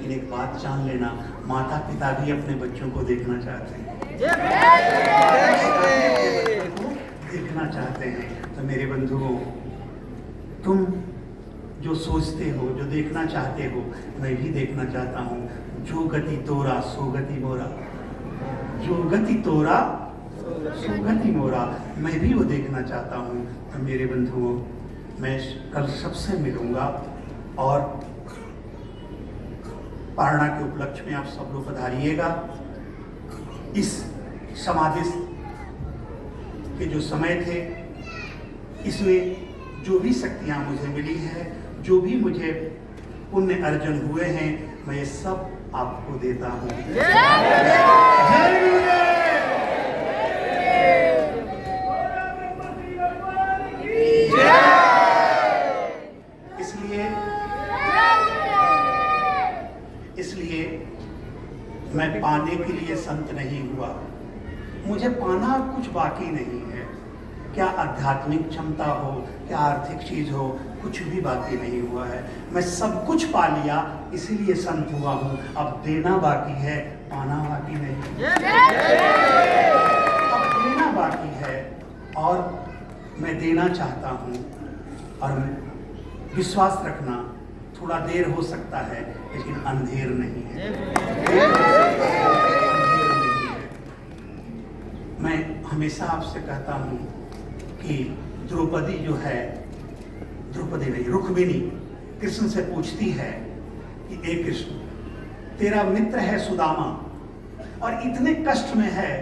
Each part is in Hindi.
लेकिन एक बात जान लेना, माता पिता भी अपने बच्चों को देखना चाहते हैं, देखना चाहते हैं। तो मेरे बंधुओं, तुम जो सोचते हो, जो देखना चाहते हो, मैं भी देखना चाहता हूँ। जो गति तोरा सो गति मोरा, जो गति तोरा सो गति मोरा, मैं भी वो देखना चाहता हूँ। तो मेरे बंधुओं, मैं कल सबसे मिलूंगा और पारणा के उपलक्ष्य में आप सब लोग पधारिएगा। इस समाधि के जो समय थे, इसमें जो भी शक्तियाँ मुझे मिली है, जो भी मुझे पुण्य अर्जन हुए हैं, मैं ये सब आपको देता हूँ। इसलिए मैं पाने के लिए संत नहीं हुआ। मुझे पाना कुछ बाकी नहीं है। क्या आध्यात्मिक क्षमता हो, क्या आर्थिक चीज हो, कुछ भी बाकी नहीं हुआ है। मैं सब कुछ पा लिया, इसीलिए संत हुआ हूँ। अब देना बाकी है, पाना बाकी नहीं। अब देना बाकी है और मैं देना चाहता हूँ। और विश्वास रखना, थोड़ा देर हो सकता है, लेकिन अंधेर नहीं है। मैं हमेशा आपसे कहता हूँ कि द्रौपदी जो है, द्रौपदी नहीं, रुक्मिणी कृष्ण से पूछती है कि ए कृष्ण, तेरा मित्र है सुदामा और इतने कष्ट में है,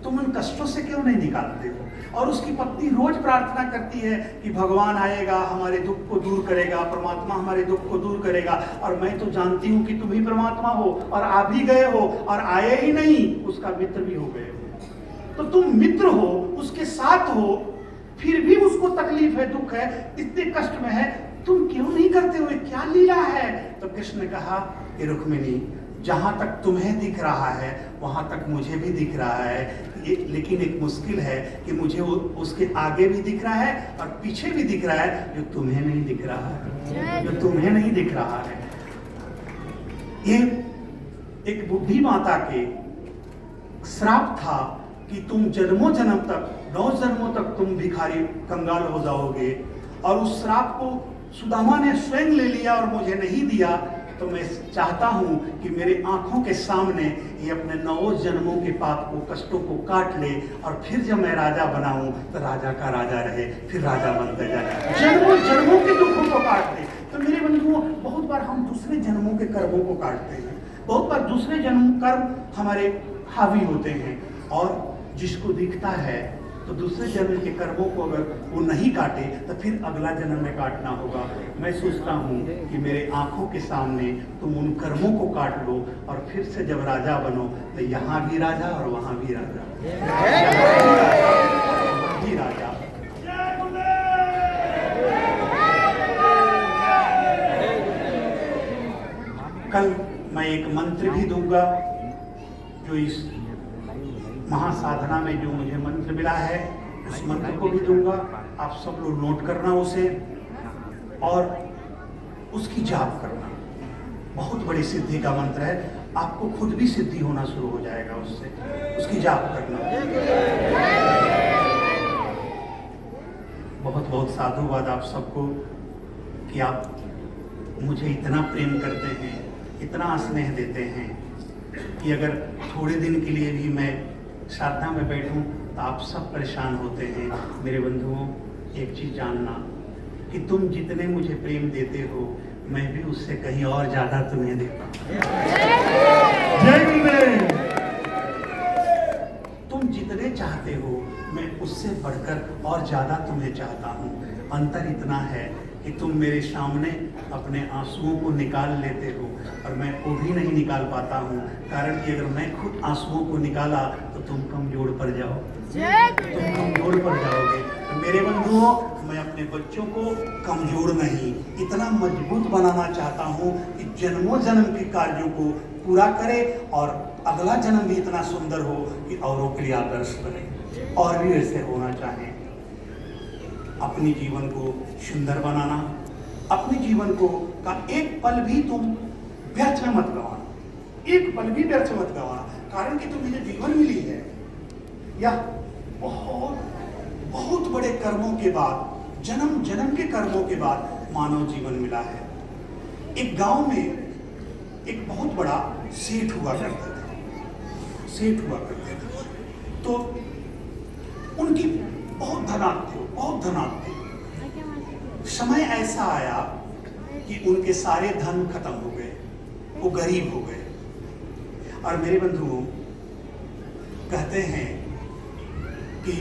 तुम उन कष्टों से क्यों नहीं निकालते हो? और उसकी पत्नी रोज प्रार्थना करती है कि भगवान आएगा, हमारे दुख को दूर करेगा, परमात्मा हमारे दुख को दूर करेगा। और मैं तो जानती हूँ कि तुम ही परमात्मा हो, और आ भी गए हो, और आए ही नहीं, उसका मित्र भी हो गए हो। तो तुम मित्र हो, उसके साथ हो, फिर भी उसको तकलीफ है, दुख है, इतने कष्ट में है, तुम क्यों नहीं करते हो? क्या लीला है? तो कृष्ण ने कहा कि रुक्मिणी, जहां तक तुम्हें दिख रहा है वहां तक मुझे भी दिख रहा है, लेकिन एक मुश्किल है कि मुझे उसके आगे भी दिख रहा है और पीछे भी दिख रहा है, जो तुम्हें नहीं दिख रहा है, जो तुम्हें नहीं दिख रहा है। ये एक बुद्धि माता के श्राप था कि तुम जन्मों जन्म तक, 9 जन्मों तक तुम भिखारी कंगाल हो जाओगे। और उस श्राप को सुदामा ने स्वयं ले लिया और मुझे नहीं दिया। तो मैं चाहता हूं कि मेरे आंखों के सामने ये अपने 9 जन्मों के पाप को, कष्टों को काट ले, और फिर जब मैं राजा बनाऊं तो राजा का राजा रहे, फिर राजा बनते जाए, जन्मों जन्मों के दुखों को काट ले। तो मेरे बंधुओं, बहुत बार हम दूसरे जन्मों के कर्मों को काटते हैं, बहुत बार दूसरे जन्म कर्म हमारे हावी होते हैं, और जिसको दिखता है तो दूसरे जन्म के कर्मों को अगर वो नहीं काटे तो फिर अगला जन्म में काटना होगा। मैं सोचता हूँ कि मेरे आंखों के सामने तुम उन कर्मों को काट लो, और फिर से जब राजा बनो तो यहाँ भी राजा और वहाँ भी राजा, वहाँ भी राजा। कल मैं एक मंत्र भी दूंगा, जो इस महासाधना में जो मुझे मंत्र मिला है, उस मंत्र को भी दूंगा। आप सब लोग नोट करना उसे, और उसकी जाप करना। बहुत बड़ी सिद्धि का मंत्र है, आपको खुद भी सिद्धि होना शुरू हो जाएगा उससे, उसकी जाप करना। बहुत बहुत साधुवाद आप सबको कि आप मुझे इतना प्रेम करते हैं, इतना स्नेह देते हैं कि अगर थोड़े दिन के लिए भी मैं साधना में बैठूं तो आप सब परेशान होते हैं। मेरे बंधुओं, एक चीज जानना कि तुम जितने मुझे प्रेम देते हो, मैं भी उससे कहीं और ज्यादा तुम्हें देता हूं। जय गुरुदेव। तुम जितने चाहते हो, मैं उससे बढ़कर और ज्यादा तुम्हें चाहता हूं। अंतर इतना है कि तुम मेरे सामने अपने आंसुओं को निकाल लेते हो, और मैं वो भी नहीं निकाल पाता हूँ, कारण कि अगर मैं खुद आंसुओं को निकाला तो तुम कमजोर पड़ जाओ, तुम कमजोर पड़ जाओगे। तो मेरे बंधुओं, मैं अपने बच्चों को कमजोर नहीं, इतना मजबूत बनाना चाहता हूँ कि जन्मों जन्म के कार्यों को पूरा करे, और अगला जन्म भी इतना सुंदर हो कि औरों के लिए आदर्श बने, और भी ऐसे होना चाहिए। अपने जीवन को सुंदर बनाना, अपने जीवन को का एक पल भी तुम व्यर्थ में मत गंवाना, एक पल भी व्यर्थ मत गंवाना, कारण कि तुम्हें जो जीवन मिली है यह बहुत बहुत बड़े कर्मों के बाद, जन्म जन्म के कर्मों के बाद मानव जीवन मिला है। एक गांव में एक बहुत बड़ा सेठ हुआ करता था, सेठ हुआ करते थे। तो उनकी बहुत धनाढ्य थे, बहुत धनाढ्य थे। समय ऐसा आया कि उनके सारे धन खत्म हो गए, वो गरीब हो गए। और मेरे बंधुओं कहते हैं कि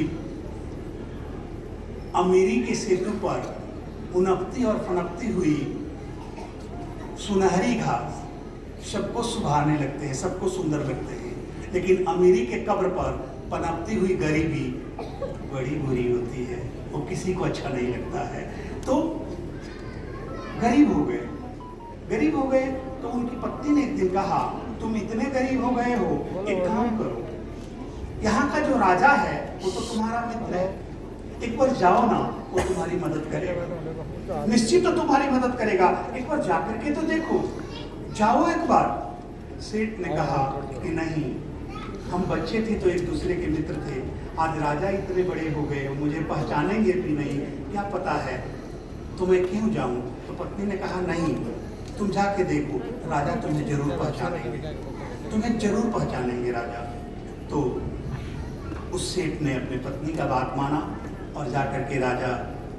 अमीरी के सेतु पर उनपती और फनपती हुई सुनहरी घास सबको सुभाने लगते हैं, सबको सुंदर लगते हैं, लेकिन अमीरी के कब्र पर पनपती हुई गरीबी बड़ी बुरी होती है, वो किसी को अच्छा नहीं लगता है। तो गरीब हो गए, गरीब हो गए तो उनकी पत्नी ने एक दिन कहा, तुम इतने गरीब हो गए हो, एक काम करो, यहाँ का जो राजा है वो तो तुम्हारा मित्र है, एक बार जाओ ना, वो तुम्हारी मदद करेगा, निश्चित तो तुम्हारी मदद करेगा, एक बार जाकर के तो देखो, जाओ एक बार। सेठ ने कहा कि नहीं, हम बच्चे थे तो एक दूसरे के मित्र थे, आज राजा इतने बड़े हो गए, मुझे पहचानेंगे भी नहीं, क्या पता है, तो मैं क्यों जाऊं? तो पत्नी ने कहा नहीं, तुम जाके देखो, राजा तुम्हें जरूर पहचानेंगे, तुम्हें जरूर पहचानेंगे राजा। तो उस सेठ ने अपनी पत्नी का बात माना और जाकर के राजा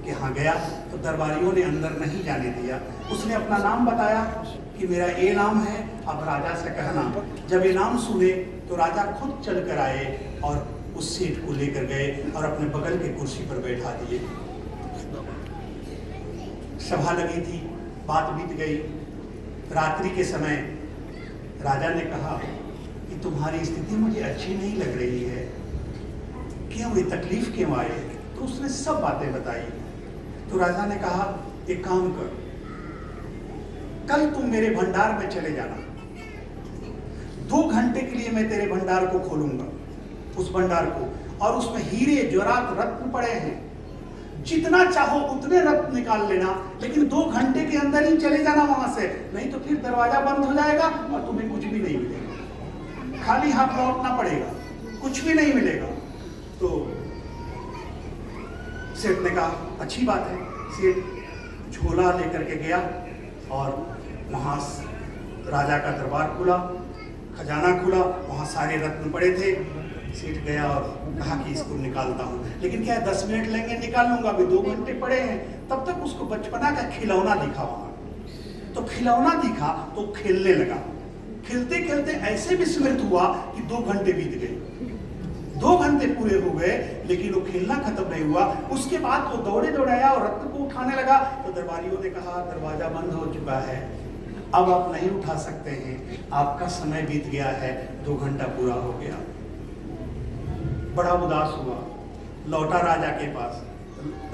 के यहाँ गया। तो दरबारियों ने अंदर नहीं जाने दिया। उसने अपना नाम बताया कि मेरा ये नाम है, अब राजा से कहना। जब ये नाम सुने तो राजा खुद चल कर आए और उस सेठ को लेकर गए और अपने बगल के कुर्सी पर बैठा दिए। सभा लगी थी, बात बीत गई। रात्रि के समय राजा ने कहा कि तुम्हारी स्थिति मुझे अच्छी नहीं लग रही है, क्यों, ये तकलीफ क्यों आए? तो उसने सब बातें बताई। तो राजा ने कहा एक काम कर, कल तुम मेरे भंडार में चले जाना, 2 घंटे के लिए मैं तेरे भंडार को खोलूंगा, उस भंडार को, और उसमें हीरे जवाहरात रत्न पड़े हैं, जितना चाहो उतने रत्न निकाल लेना, लेकिन 2 घंटे के अंदर ही चले जाना वहां से, नहीं तो फिर दरवाजा बंद हो जाएगा और तुम्हें कुछ भी नहीं मिलेगा, खाली हाथ लौटना पड़ेगा, कुछ भी नहीं मिलेगा। तो सेठ ने कहा अच्छी बात है। सेठ झोला लेकर के गया और वहां राजा का दरबार खुला, खजाना खुला, वहां सारे रत्न पड़े थे। सेठ गया और कहा कि इसको निकालता हूँ, लेकिन क्या 10 मिनट लेंगे, निकाल लूंगा, अभी 2 घंटे पड़े हैं। तब तक उसको बचपना का खिलौना दिखा वहां, तो खिलौना दिखा तो खेलने लगा। खेलते खेलते ऐसे विस्मृत हुआ कि 2 घंटे बीत गए, 2 घंटे पूरे हो गए, लेकिन वो खेलना खत्म नहीं हुआ। उसके बाद वो दौड़े दौड़ाया और रत्न को उठाने लगा। तो दरबारियों ने कहा दरवाजा बंद हो चुका है, अब आप नहीं उठा सकते हैं, आपका समय बीत गया है, 2 घंटा पूरा हो गया। बड़ा उदास हुआ, लौटा राजा के पास।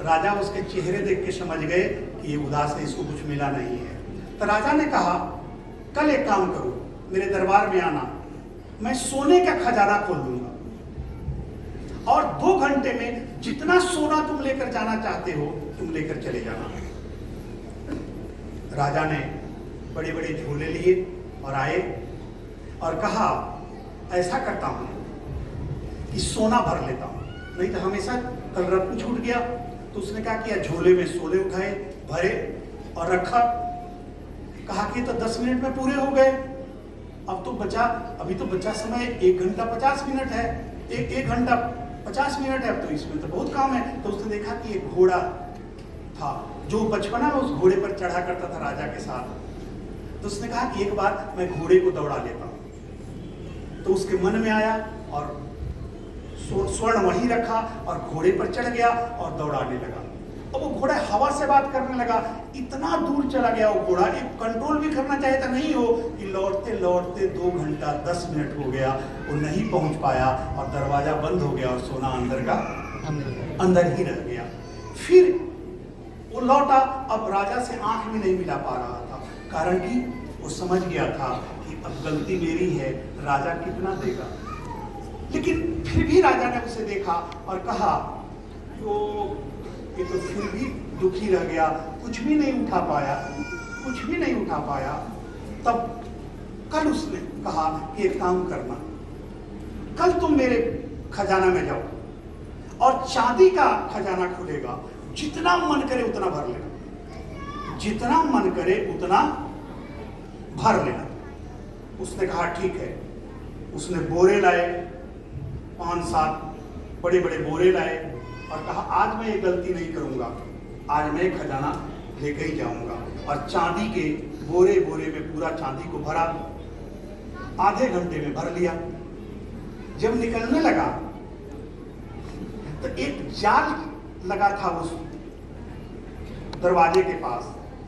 राजा उसके चेहरे देख के समझ गए कि ये उदास है, इसको कुछ मिला नहीं है। तो राजा ने कहा कल एक काम करो, मेरे दरबार में आना, मैं सोने का खजाना खोल दूंगा और 2 घंटे में जितना सोना तुम लेकर जाना चाहते हो तुम लेकर चले जाना। राजा ने बड़े बड़े झोले लिए और आए और कहा ऐसा करता हूं कि सोना भर लेता हूं, नहीं तो हमेशा कल रत्न छूट गया। तो उसने कहा कि झोले में सोने उठाए, भरे और रखा। कहा कि तो 10 मिनट में पूरे हो गए, अब तो बचा, अभी तो बचा समय 1 घंटा 50 मिनट है, 1 घंटा 50 मिनट है, अब तो इसमें तो बहुत काम है। तो उसने देखा कि एक घोड़ा था जो बचपना में उस घोड़े पर चढ़ा करता था राजा के साथ। तो उसने कहा कि एक बार मैं घोड़े को दौड़ा लेता हूं। तो उसके मन में आया और स्वर्ण वहीं रखा और घोड़े पर चढ़ गया और दौड़ाने लगा। और वो घोड़ा हवा से बात करने लगा, इतना दूर चला गया वो घोड़ा, एक कंट्रोल भी करना चाहे तो नहीं हो कि लौटते लौटते 2 घंटा 10 मिनट हो गया, वो नहीं पहुंच पाया और दरवाजा बंद हो गया और सोना अंदर का अंदर ही रह गया। फिर वो लौटा, अब राजा से आंख भी नहीं मिला पा रहा था, कारण कि वो समझ गया था कि अब गलती मेरी है, राजा कितना देगा। लेकिन फिर भी राजा ने उसे देखा और कहा तो ये तो फिर भी दुखी रह गया, कुछ भी नहीं उठा पाया, कुछ भी नहीं उठा पाया। तब कल उसने कहा कि एक काम करना, कल तुम मेरे खजाना में जाओ और चांदी का खजाना खुलेगा, जितना मन करे उतना भर लेना, जितना मन करे उतना भर लेना। उसने कहा ठीक है। उसने बोरे लाए, 5-7 बड़े बड़े बोरे लाए और कहा आज मैं ये गलती नहीं करूंगा, आज मैं खजाना लेकर ही जाऊंगा। और चांदी के बोरे बोरे में पूरा चांदी को भरा, आधे घंटे में भर लिया। जब निकलने लगा तो एक जाल लगा था उस दरवाजे के पास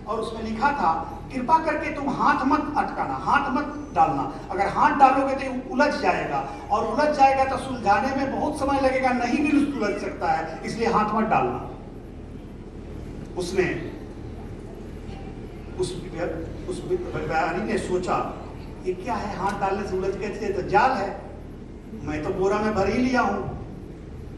और उसमें लिखा था कृपा करके तुम हाथ मत अटकाना, हाथ मत डालना, अगर हाथ डालोगे तो उलझ जाएगा और उलझ जाएगा तो सुलझाने में बहुत समय लगेगा, नहीं भी उलझ सकता है, इसलिए हाथ मत डालना। उसने उस व्यापारी ने सोचा ये क्या है, हाथ डालने से उलझ कैसे, तो जाल है, मैं तो बोरा में भर ही लिया हूं,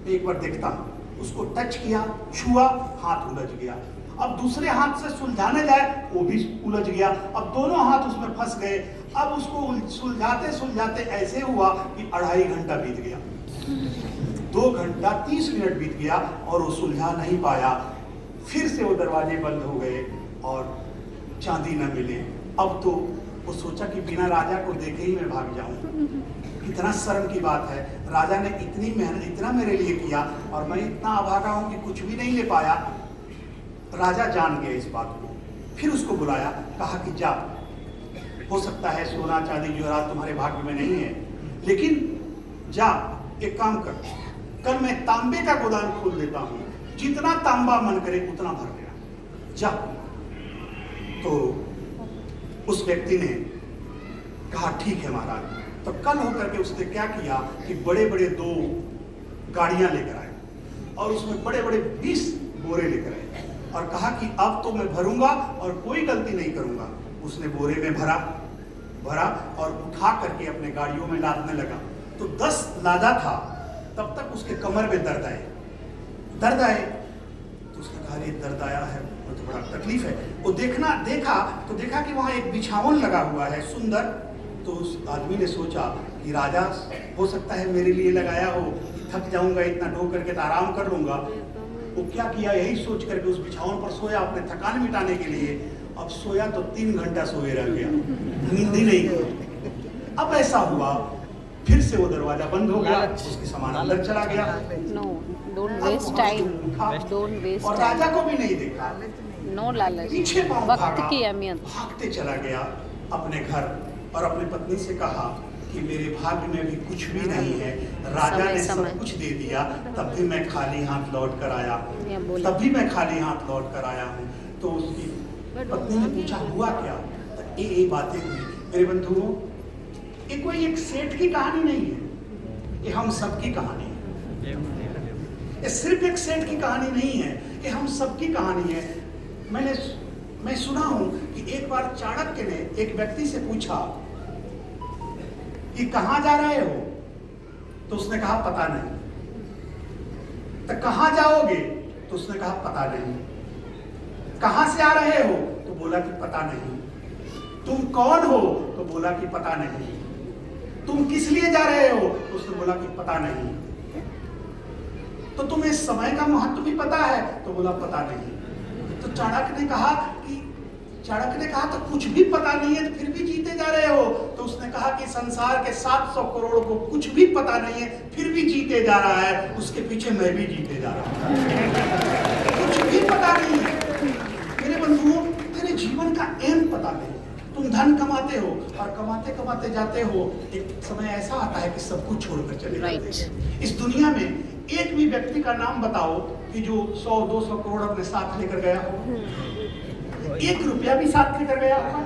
एक बार देखता हूं। उसको टच किया, छुआ, हाथ उलझ गया। अब दूसरे हाथ से सुलझाने जाए वो भी उलझ गया, अब दोनों हाथ उसमें फंस गए। अब उसको सुलझाते सुलझाते ऐसे हुआ कि 2.5 घंटा बीत गया, 2 घंटा 30 मिनट बीत गया और वो सुलझा नहीं पाया। फिर से वो दरवाजे बंद हो गए और चांदी न मिले। अब तो वो सोचा कि बिना राजा को देखे ही मैं भाग जाऊं, कितना शर्म की बात है, राजा ने इतनी मेहनत, इतना मेरे लिए किया और मैं इतना अभागा हूं कि कुछ भी नहीं ले पाया। राजा जान गया इस बात को, फिर उसको बुलाया, कहा कि जा, हो सकता है सोना चांदी जेवरात तुम्हारे भाग्य में नहीं है, लेकिन जा एक काम कर, कल मैं तांबे का गोदाम खोल देता हूं, जितना तांबा मन करे उतना भर लेना, जा। तो उस व्यक्ति ने कहा ठीक है महाराज। तो कल होकर के उसने क्या किया कि बड़े बड़े 2 गाड़ियां लेकर आए और उसमें बड़े बड़े 20 बोरे लेकर आए और कहा कि अब तो मैं भरूंगा और कोई गलती नहीं करूंगा। उसने बोरे में भरा और उठा करके अपने गाड़ियों में लादने लगा। तो 10 लादा था, तब तक उसके कमर में दर्द आए। तो उसने कहा ये दर्द आया है, तो बड़ा तकलीफ है। वो देखा कि वहां एक बिछावन लगा हुआ है सुंदर। तो उस आदमी ने सोचा कि राजा हो सकता है मेरे लिए लगाया हो, थक जाऊंगा, इतना ढो करके तो आराम कर लूंगा। वो क्या किया, यही सोच करके उस बिछावन पर सोया अपने थकान मिटाने के लिए। अब सोया तो 3 घंटा सोए रह गया, नींद ही नहीं। अब ऐसा हुआ, फिर से वो दरवाजा बंद हो गया, उसके सामान अंदर चला गया। Don't waste time. Don't waste और राजा को भी नहीं देखा, No लालच, पीछे पाँव वक्त भागा, की अहमियत। भागते चला गया अपने घर और अपनी पत्नी से कहा कि मेरे भाग्य में भी कुछ भी नहीं है, राजा ने सब कुछ दे दिया, तब भी मैं खाली हाथ लौट कर आया हूँ। तो उसकी पत्नी ने पूछा हुआ क्या, तो ये बातें हुई। मेरे बंधुओं, ये कोई एक सेठ की कहानी नहीं है, ये हम सबकी कहानी है। ये सिर्फ एक सेठ की कहानी नहीं है, ये हम सबकी कहानी है। मैं सुना हूं कि एक बार चाणक्य ने एक व्यक्ति से पूछा कि कहां जा रहे हो, तो उसने कहा पता नहीं। तो कहां जाओगे, तो उसने कहा पता नहीं। कहां से आ रहे हो, तो बोला कि पता नहीं। तुम कौन हो, तो बोला कि पता नहीं। तुम किस लिए जा रहे हो, तो उसने बोला कि पता नहीं। तो तुम्हें समय का महत्व भी पता है, तो बोला पता नहीं। तो चाणक्य ने कहा तो कुछ भी पता नहीं है तो फिर भी जीते जा रहे हो। तो उसने कहा कि संसार के 700 करोड़ को कुछ भी पता नहीं है फिर भी जीते जा रहा है, उसके पीछे मैं भी जीते जा रहा हूं। कुछ भी पता नहीं है। मेरे बंधुओं, तेरे जीवन का एम पता नहीं। तुम धन कमाते हो और कमाते कमाते जाते हो, एक समय ऐसा आता है कि सब कुछ छोड़कर चले जाते हो। इस दुनिया में एक भी व्यक्ति का नाम बताओ कि जो 100-200 करोड़ अपने साथ लेकर गया हो, 1 रुपया भी साथ लेकर गया होगा।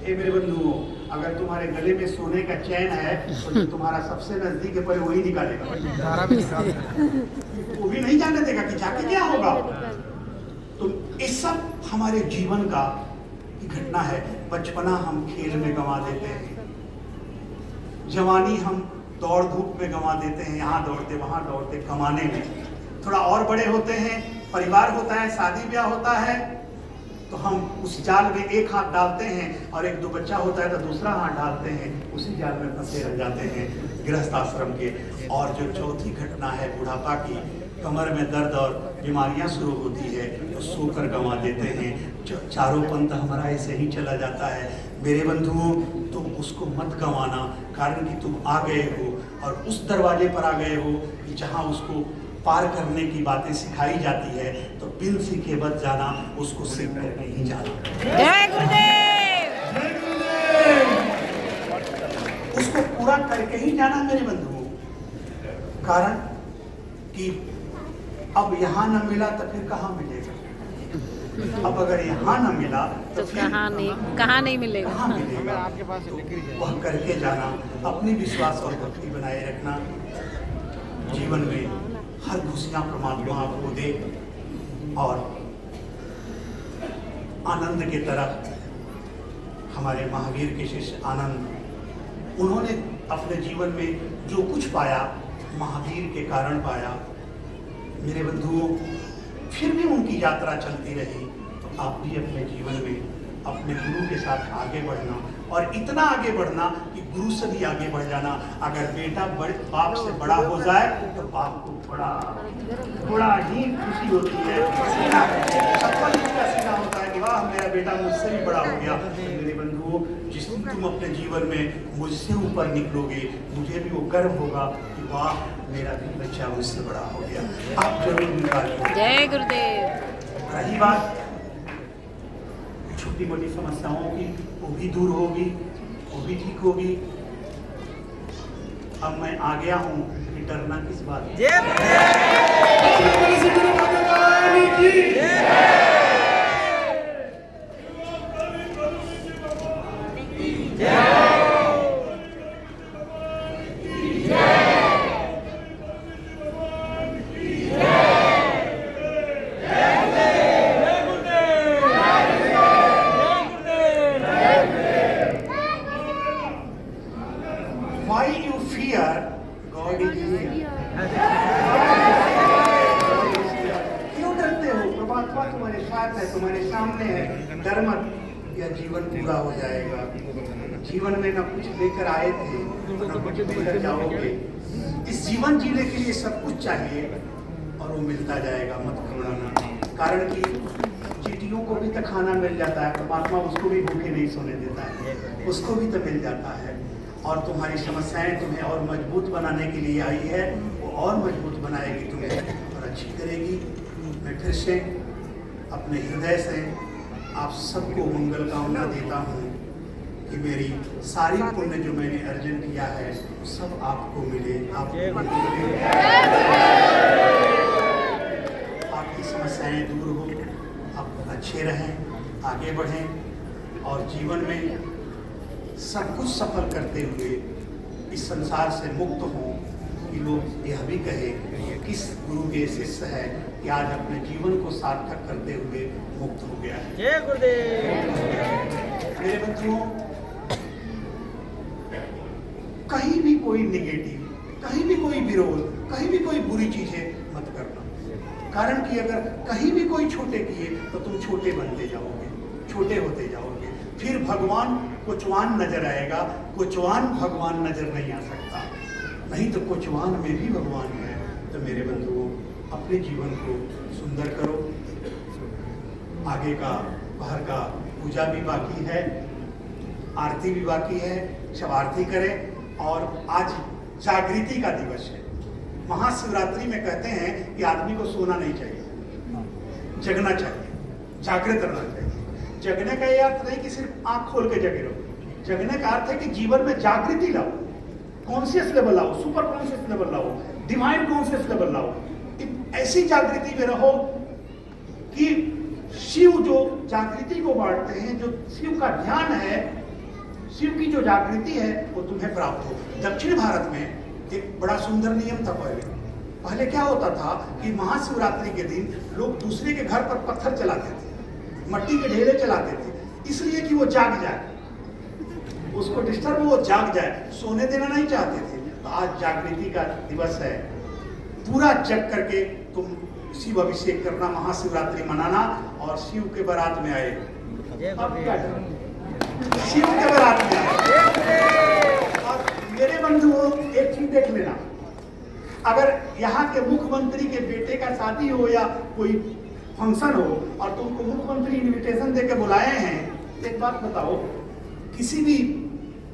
मेरे बंधुओं, अगर तुम्हारे गले में सोने का चैन है तो जो तुम्हारा सबसे नजदीक है पहले वही निकालेगा, वो भी नहीं जाने देगा कि जाके क्या होगा। तो ये सब हमारे जीवन का घटना है। बचपना हम खेल में गंवा देते हैं, जवानी हम दौड़ धूप में गंवा देते हैं, यहाँ दौड़ते वहां दौड़ते कमाने में। थोड़ा और बड़े होते हैं, परिवार होता है, शादी ब्याह होता है, तो हम उस जाल में एक हाथ डालते हैं और एक दो बच्चा होता है तो दूसरा हाथ डालते हैं, उसी जाल में फंसे रह जाते हैं गृहस्थ आश्रम के। और जो चौथी घटना है बुढ़ापा की, कमर में दर्द और बीमारियां शुरू होती है तो सोकर गंवा देते हैं, चारों पंथ हमारा ऐसे ही चला जाता है। मेरे बंधुओं, तुम उसको मत गंवाना, कारण कि तुम आ गए हो और उस दरवाजे पर आ गए हो कि जहाँ उसको पार करने की बातें सिखाई जाती है, तो बिन सीखे मत जाना, उसको सीख करके ही जाना। जय गुरुदेव। उसको पूरा करके ही जाना मेरे बंधुओं, कारण कि अब यहाँ न मिला तो फिर कहाँ मिलेगा। अब अगर यहाँ न मिला तो फिर कहाँ नहीं मिलेगा। कहाँ मिलेगा। आपके पास तो वह करके जाना, अपनी विश्वास और भक्ति बनाए रखना, जीवन में हर खुशियां परमात्मा आपको दे और आनंद के तरफ। हमारे महावीर के शिष्य आनंद, उन्होंने अपने जीवन में जो कुछ पाया महावीर के कारण पाया। मेरे बंधुओं, फिर भी उनकी यात्रा चलती रही, तो आप भी अपने जीवन में अपने गुरु के साथ आगे बढ़ना, और इतना आगे बढ़ना कि गुरु से भी आगे बढ़ जाना। अगर बेटा बाप से बड़ा हो जाए तो बाप को बड़ा ही खुशी होती है, सफल इसका सीधा होता है कि वाह मेरा बेटा मुझसे भी बड़ा हो गया। तो मेरे बंधुओं, जिस दिन तुम अपने जीवन में मुझसे ऊपर निकलोगे, मुझे भी वो गर्व होगा कि वाह मेरा भी बच्चा मुझसे बड़ा हो गया। आप जरूर निकालिए। जय गुरुदेव। रही बात छोटी मोटी समस्याओं की, वो भी दूर होगी, वो भी ठीक होगी। अब मैं आ गया हूँ, डरना किस बात है। Why you fear? God is here. क्यों डरते हो? परमात्मा तुम्हारे साथ है, तुम्हारे सामने है। डर मत, यह जीवन पूरा हो जाएगा। जीवन में न कुछ लेकर आए थे तो न कुछ लेकर जाओगे। इस जीवन जीने के लिए सब कुछ चाहिए और वो मिलता जाएगा, मत घबराना। कारण कि चींटियों को भी तो खाना मिल जाता है, परमात्मा उसको भी भूखे नहीं सोने देता है, उसको भी तो मिल जाता है। और तुम्हारी समस्याएं तुम्हें और मजबूत बनाने के लिए आई है, वो और मजबूत बनाएगी तुम्हें और अच्छी करेगी। मैं फिर से अपने हृदय से आप सबको मंगल कामना देता हूँ कि मेरी सारी पुण्य जो मैंने अर्जन किया है वो सब आपको मिले, आपको मिले। आपकी समस्याएं दूर हो, आप अच्छे रहें, आगे बढ़ें और जीवन में सब कुछ सफल करते हुए इस संसार से मुक्त हों कि लोग यह भी कहे किस गुरु के शिष्य है कि आज अपने जीवन को सार्थक करते हुए मुक्त हो गया है। जय गुरुदेव। मेरे बच्चों, कहीं भी कोई निगेटिव, कहीं भी कोई विरोध, कहीं भी कोई बुरी चीजें मत करना। कारण कि अगर कहीं भी कोई छोटे किए तो तुम छोटे बनते जाओगे, छोटे होते जाओगे। फिर भगवान कोचवान नजर आएगा, कोचवान भगवान नजर नहीं आ सकता। नहीं तो कोचवान में भी भगवान है। तो मेरे बंधुओं, अपने जीवन को सुंदर करो। आगे का बाहर का पूजा भी बाकी है, आरती भी बाकी है, सब आरती करें। और आज जागृति का दिवस है। महाशिवरात्रि में कहते हैं कि आदमी को सोना नहीं चाहिए, जगना चाहिए, जागृत रहना चाहिए। जगने का ये अर्थ नहीं कि सिर्फ आंख खोल के जगे रहो। जगने का अर्थ है कि जीवन में जागृति लाओ, कॉन्शियस लेवल लाओ, सुपर कॉन्शियस लेवल लाओ, डिवाइन कॉन्शियस लेवल लाओ। ऐसी जागृति में रहो कि शिव जो जागृति को बांटते हैं, जो शिव का ध्यान है, शिव की जो जागृति है वो तुम्हें प्राप्त हो। दक्षिण भारत में एक बड़ा सुंदर नियम था। पहले क्या होता था कि महाशिवरात्रि के दिन लोग दूसरे के घर पर पत्थर चलाते थे, मट्टी के ढेले चलाते थे, इसलिए कि वो जाग जाए, उसको डिस्टर्ब वो जाग जाए, सोने देना नहीं चाहते थे। तो आज जागृति का दिवस है। पूरा जग करके तुम शिव अभिषेक करना, महाशिवरात्रि मनाना और शिव के बारात में आए। अब क्या करें? शिव के बारात में आए। और मेरे बंधुओं, एक चीज देख लेना, अगर यहाँ के मुख्यमंत्री के बेटे का शादी हो या कोई फंक्शन हो और तुमको मुख्यमंत्री इनविटेशन देके बुलाए हैं, एक बात बताओ, किसी भी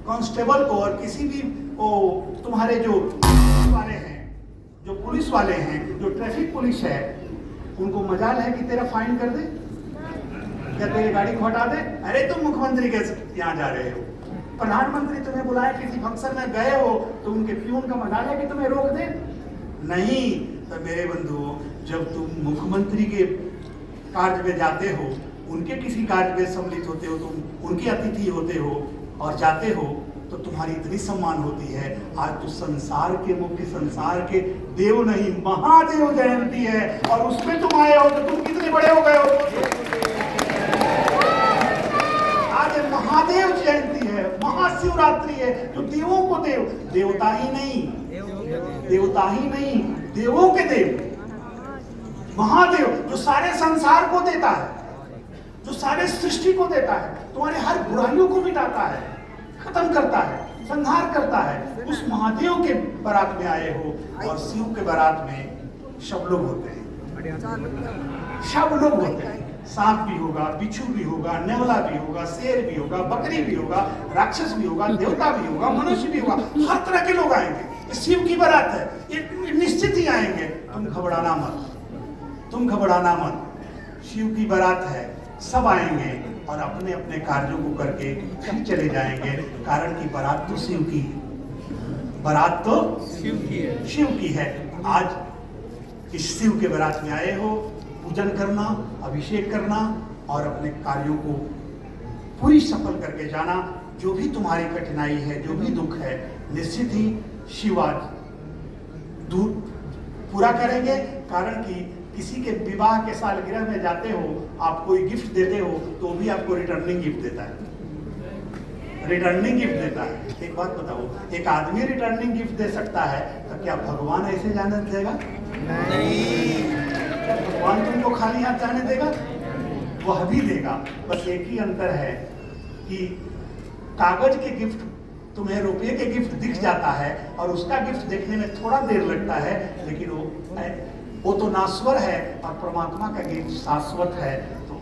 कांस्टेबल को और किसी भी तुम्हारे जो वाले हैं, जो पुलिस वाले हैं, जो ट्रैफिक पुलिस है, उनको मजाल है कि तेरा फाइन कर दे या तेरी गाड़ी को हटा दे? अरे तुम मुख्यमंत्री के यहाँ जा रहे हो, प्रधानमंत्री तुम्हें बुलाए, किसी फंक्शन में गए हो तो उनके प्यून का मजाल है कि तुम्हें रोक दे? नहीं। तो मेरे बंधुओं, जब तुम मुख्यमंत्री के कार्य में जाते हो, उनके किसी कार्य में सम्मिलित होते हो, तुम उनके अतिथि होते हो और जाते हो, तो तुम्हारी इतनी सम्मान होती है। आज तो संसार के मुख्य, संसार के देव नहीं, महादेव जयंती है और उसमें तुम आए हो, तो तुम कितने बड़े हो गए हो। आज महादेव जयंती है, महाशिवरात्रि है, जो देवों को देव, देवता ही नहीं, देवों के देव, महादेव, जो सारे संसार को देता है, जो सारे सृष्टि को देता है, तुम्हारे हर बुराइयों को मिटाता है, खत्म करता है, संहार करता है, उस महादेव के बारात में आए हो। और शिव के बारात में सब लोग होते हैं, सब लोग होते हैं। सांप भी होगा, बिच्छू भी होगा, नेवला भी होगा, शेर भी होगा, बकरी भी होगा, राक्षस भी होगा, देवता भी होगा, मनुष्य भी होगा, हर तरह के लोग आएंगे। शिव की बारात है, ये निश्चित ही आएंगे। तुम घबराना मत, शिव की बारात है, सब आएंगे और अपने अपने कार्यों को करके फिर चले जाएंगे। कारण कि बारात तो शिव की है, बारात तो शिव की है। आज इस शिव के बारात में आए हो, पूजन करना, अभिषेक करना और अपने कार्यों को पूरी सफल करके जाना। जो भी तुम्हारी कठिनाई है, जो भी दुख है, निश्चित ही शिव आज दूर पूरा करेंगे। कारण कि किसी के विवाह के सालगिरह में जाते हो, आप कोई गिफ्ट देते हो तो भी आपको रिटर्निंग गिफ्ट देता है, एक बात बताओ, एक आदमी रिटर्निंग गिफ्ट दे सकता है, तो क्या भगवान ऐसे जाने देगा? नहीं। भगवान तुमको खाली हाथ जाने देगा? वह भी देगा। बस एक ही अंतर है कि कागज के गिफ्ट तुम्हें रुपये के गिफ्ट दिख जाता है और उसका गिफ्ट देखने में थोड़ा देर लगता है, लेकिन वो तो नाश्वर है और परमात्मा का गिफ्ट शाश्वत है। तो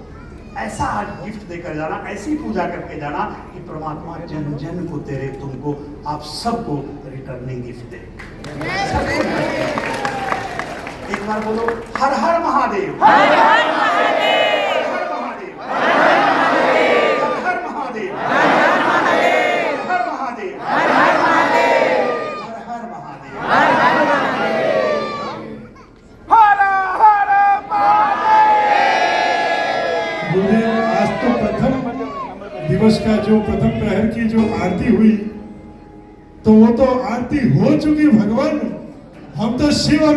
ऐसा आज गिफ्ट देकर जाना, ऐसी पूजा करके जाना कि परमात्मा जन जन को तेरे, तुमको, आप सबको रिटर्निंग गिफ्ट दे। एक बार बोलो, हर हर महादेव, हर हर महादेव, हर महादेव, हर महादेव, हर महादेव, हर महादेव, हर महादेव, हर महादेव, हर महादेव, हर महादेव। आज तो प्रथम दिवस का जो प्रथम प्रहर की जो आरती हुई, तो वो तो आरती हो चुकी भगवान। हम तो शिव और